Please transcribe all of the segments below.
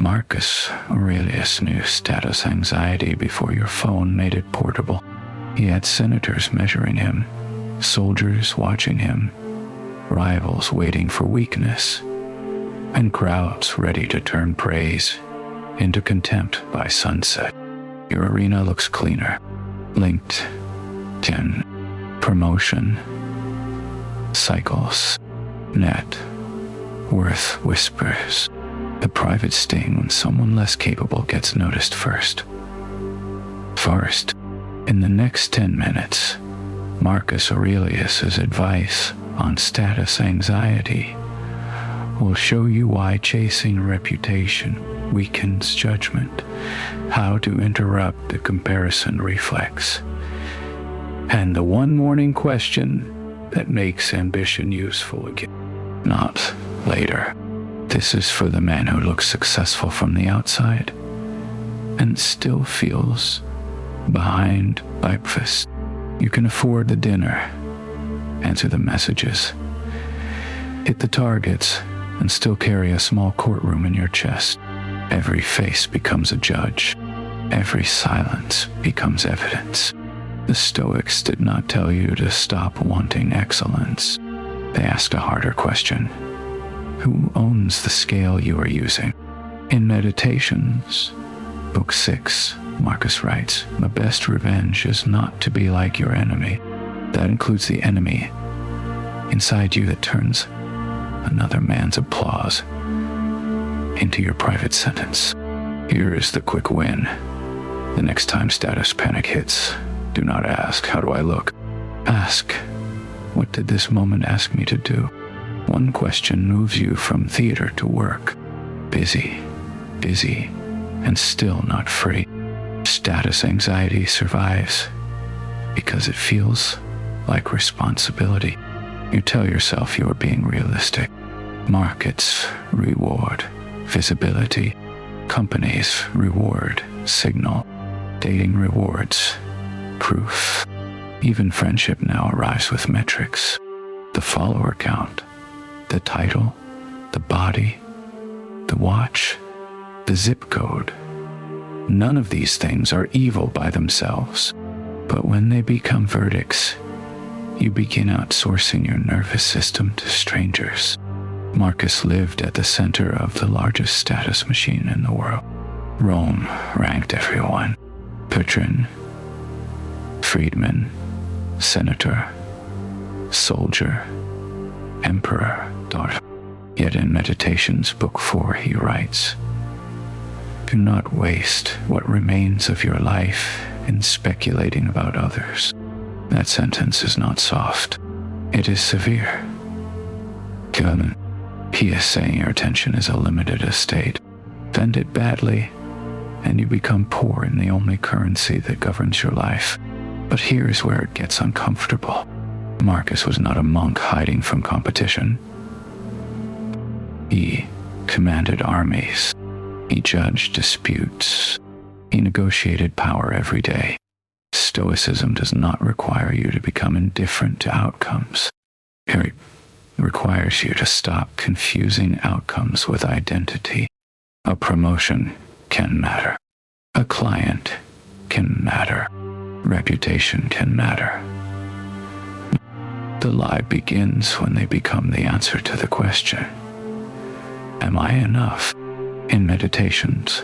Marcus Aurelius knew status anxiety before your phone made it portable. He had senators measuring him, soldiers watching him, rivals waiting for weakness, and crowds ready to turn praise into contempt by sunset. Your arena looks cleaner. LinkedIn, promotion, cycles, net worth whispers, the private sting when someone less capable gets noticed first. First, in the next 10 minutes, Marcus Aurelius's advice on status anxiety will show you why chasing reputation weakens judgment, how to interrupt the comparison reflex, and the one morning question that makes ambition useful again, not later. This is for the man who looks successful from the outside and still feels behind breakfast. You can afford the dinner, answer the messages, hit the targets, and still carry a small courtroom in your chest. Every face becomes a judge. Every silence becomes evidence. The Stoics did not tell you to stop wanting excellence. They asked a harder question. Who owns the scale you are using? In Meditations, Book 6, Marcus writes, the best revenge is not to be like your enemy. That includes the enemy inside you that turns another man's applause into your private sentence. Here is the quick win. The next time status panic hits, do not ask, how do I look? Ask, what did this moment ask me to do? One question moves you from theater to work. Busy, and still not free. Status anxiety survives because it feels like responsibility. You tell yourself you are being realistic. Markets reward visibility. Companies reward signal. Dating rewards proof. Even friendship now arrives with metrics. The follower count, the title, the body, the watch, the zip code. None of these things are evil by themselves, but when they become verdicts, you begin outsourcing your nervous system to strangers. Marcus lived at the center of the largest status machine in the world. Rome ranked everyone. Patron, freedman, senator, soldier, emperor, daughter. Yet in Meditations, Book 4, he writes, do not waste what remains of your life in speculating about others. That sentence is not soft. It is severe. He is saying your attention is a limited estate. Spend it badly, and you become poor in the only currency that governs your life. But here's where it gets uncomfortable. Marcus was not a monk hiding from competition. He commanded armies. He judged disputes. He negotiated power every day. Stoicism does not require you to become indifferent to outcomes. It requires you to stop confusing outcomes with identity. A promotion can matter. A client can matter. Reputation can matter. The lie begins when they become the answer to the question, am I enough? In Meditations,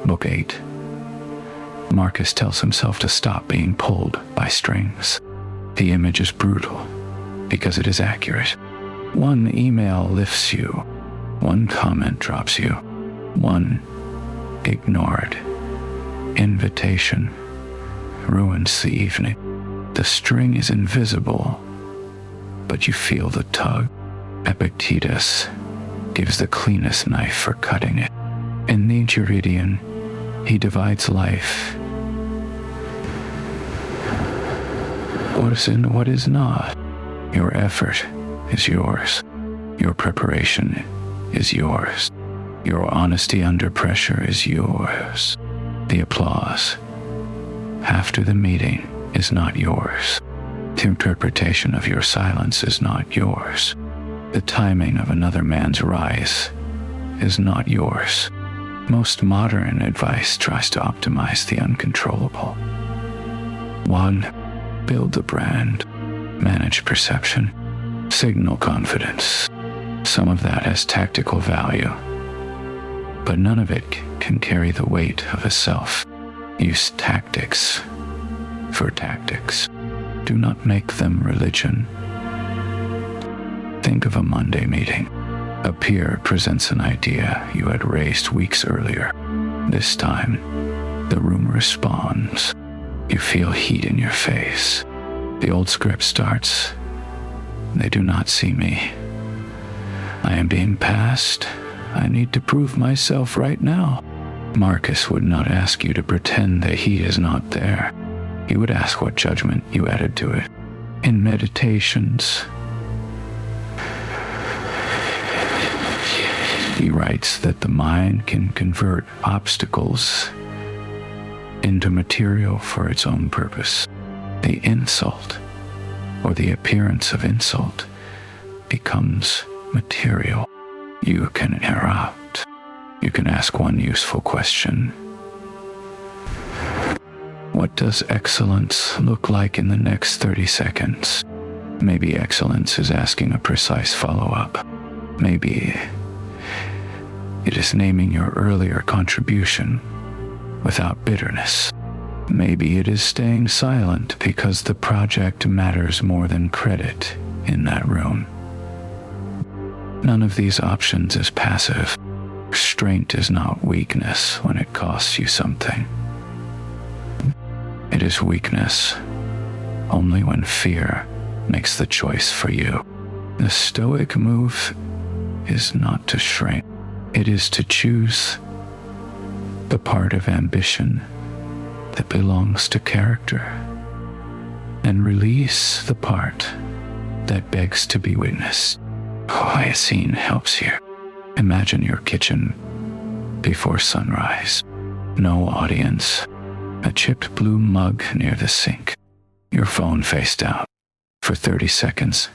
Book 8, Marcus tells himself to stop being pulled by strings. The image is brutal because it is accurate. One email lifts you. One comment drops you. One ignored invitation ruins the evening. The string is invisible, but you feel the tug. Epictetus gives the cleanest knife for cutting it. In the Enchiridion, he divides life. What is and what is not. Your effort is yours. Your preparation is yours. Your honesty under pressure is yours. The applause after the meeting is not yours. The interpretation of your silence is not yours. The timing of another man's rise is not yours. Most modern advice tries to optimize the uncontrollable. 1. Build a brand, manage perception, signal confidence. Some of that has tactical value, but none of it can carry the weight of a self. Use tactics for tactics. Do not make them religion. Think of a Monday meeting. A peer presents an idea you had raised weeks earlier. This time, the room responds. You feel heat in your face. The old script starts. They do not see me. I am being passed. I need to prove myself right now. Marcus would not ask you to pretend the heat is not there. He would ask what judgment you added to it. In Meditations, he writes that the mind can convert obstacles into material for its own purpose. The insult, or the appearance of insult, becomes material. You can interrupt. You can ask one useful question. What does excellence look like in the next 30 seconds? Maybe excellence is asking a precise follow-up. Maybe it is naming your earlier contribution without bitterness. Maybe it is staying silent because the project matters more than credit in that room. None of these options is passive. Restraint is not weakness when it costs you something. It is weakness only when fear makes the choice for you. The Stoic move is not to shrink. It is to choose the part of ambition that belongs to character and release the part that begs to be witnessed. A scene helps here. Imagine your kitchen before sunrise. No audience. A chipped blue mug near the sink. Your phone face down. For 30 seconds,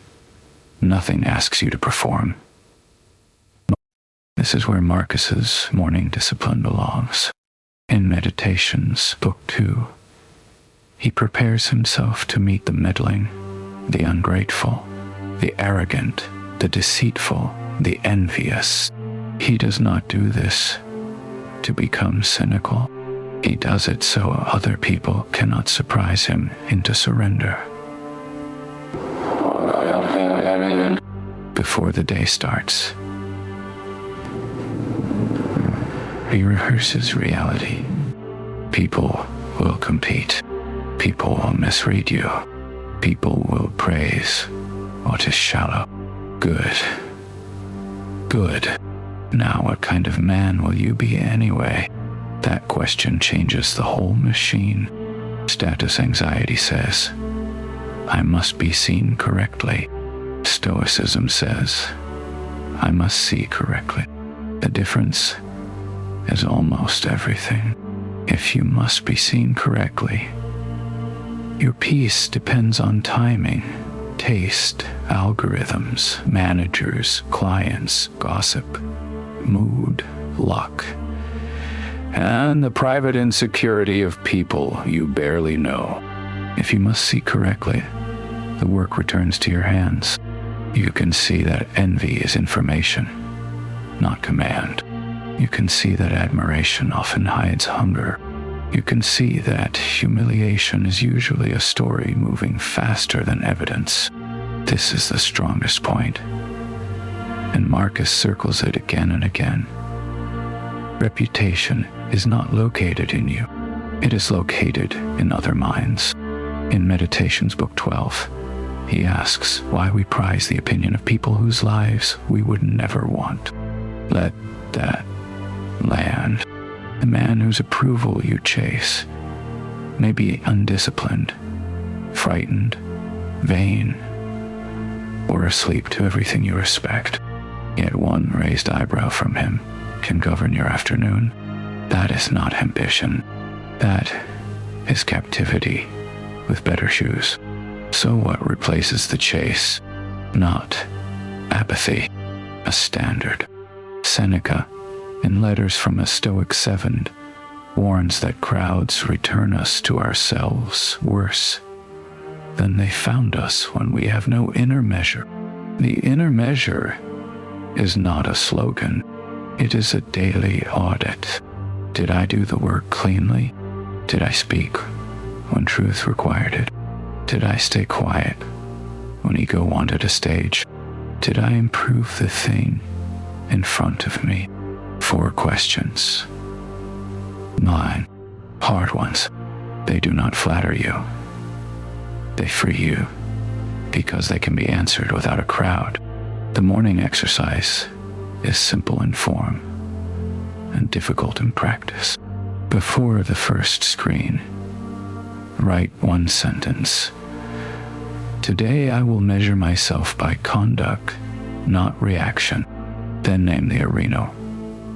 nothing asks you to perform. This is where Marcus's morning discipline belongs. In Meditations, Book 2, he prepares himself to meet the meddling, the ungrateful, the arrogant, the deceitful, the envious. He does not do this to become cynical. He does it so other people cannot surprise him into surrender. Before the day starts, he rehearses reality. People will compete. People will misread you. People will praise what is shallow. Good. Good. Now what kind of man will you be anyway? That question changes the whole machine. Status anxiety says, I must be seen correctly. Stoicism says, I must see correctly. The difference is almost everything. If you must be seen correctly, your peace depends on timing, taste, algorithms, managers, clients, gossip, mood, luck, and the private insecurity of people you barely know. If you must see correctly, the work returns to your hands. You can see that envy is information, not command. You can see that admiration often hides hunger. You can see that humiliation is usually a story moving faster than evidence. This is the strongest point, and Marcus circles it again and again. Reputation is not located in you. It is located in other minds. In Meditations, Book 12, he asks why we prize the opinion of people whose lives we would never want. Let that land. The man whose approval you chase may be undisciplined, frightened, vain, or asleep to everything you respect. Yet one raised eyebrow from him can govern your afternoon. That is not ambition. That is captivity with better shoes. So what replaces the chase? Not apathy, a standard. Seneca in letters from a Stoic 7, warns that crowds return us to ourselves worse than they found us when we have no inner measure. The inner measure is not a slogan. It is a daily audit. Did I do the work cleanly? Did I speak when truth required it? Did I stay quiet when ego wanted a stage? Did I improve the thing in front of me? 4 questions. Mine, hard ones. They do not flatter you. They free you because they can be answered without a crowd. The morning exercise is simple in form and difficult in practice. Before the first screen, write 1 sentence. Today I will measure myself by conduct, not reaction. Then name the arena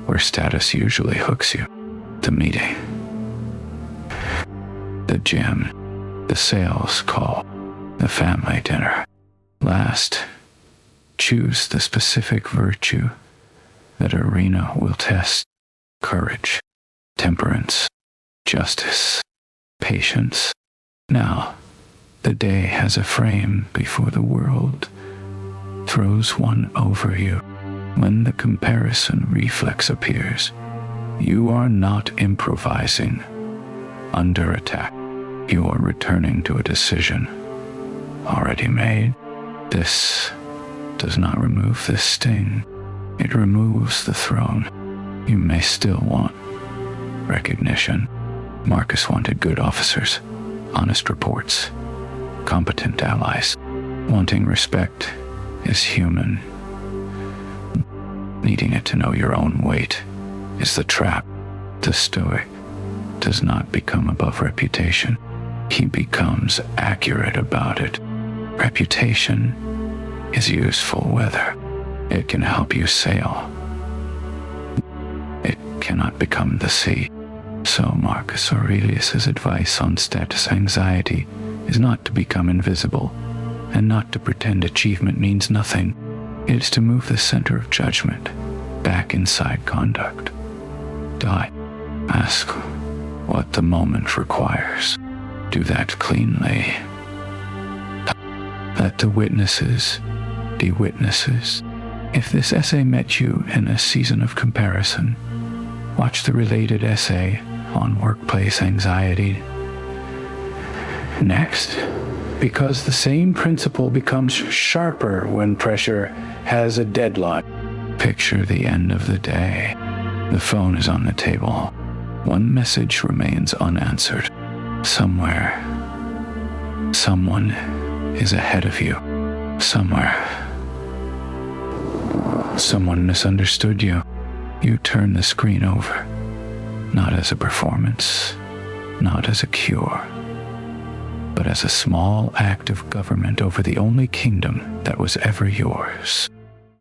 where status usually hooks you. The meeting, the gym, the sales call, the family dinner. Last, choose the specific virtue that arena will test: courage, temperance, justice, patience. Now, the day has a frame before the world throws one over you. When the comparison reflex appears, you are not improvising under attack. You are returning to a decision already made. This does not remove the sting. It removes the throne. You may still want recognition. Marcus wanted good officers, honest reports, competent allies. Wanting respect is human. Needing it to know your own weight is the trap. The Stoic does not become above reputation. He becomes accurate about it. Reputation is useful weather. It can help you sail. It cannot become the sea. So Marcus Aurelius' advice on status anxiety is not to become invisible and not to pretend achievement means nothing. It is to move the center of judgment back inside conduct. Ask what the moment requires. Do that cleanly. Let the witnesses be witnesses. If this essay met you in a season of comparison, watch the related essay on workplace anxiety next, because the same principle becomes sharper when pressure has a deadline. Picture the end of the day. The phone is on the table. One message remains unanswered. Somewhere, someone is ahead of you. Somewhere, someone misunderstood you. You turn the screen over, not as a performance, not as a cure, but as a small act of government over the only kingdom that was ever yours.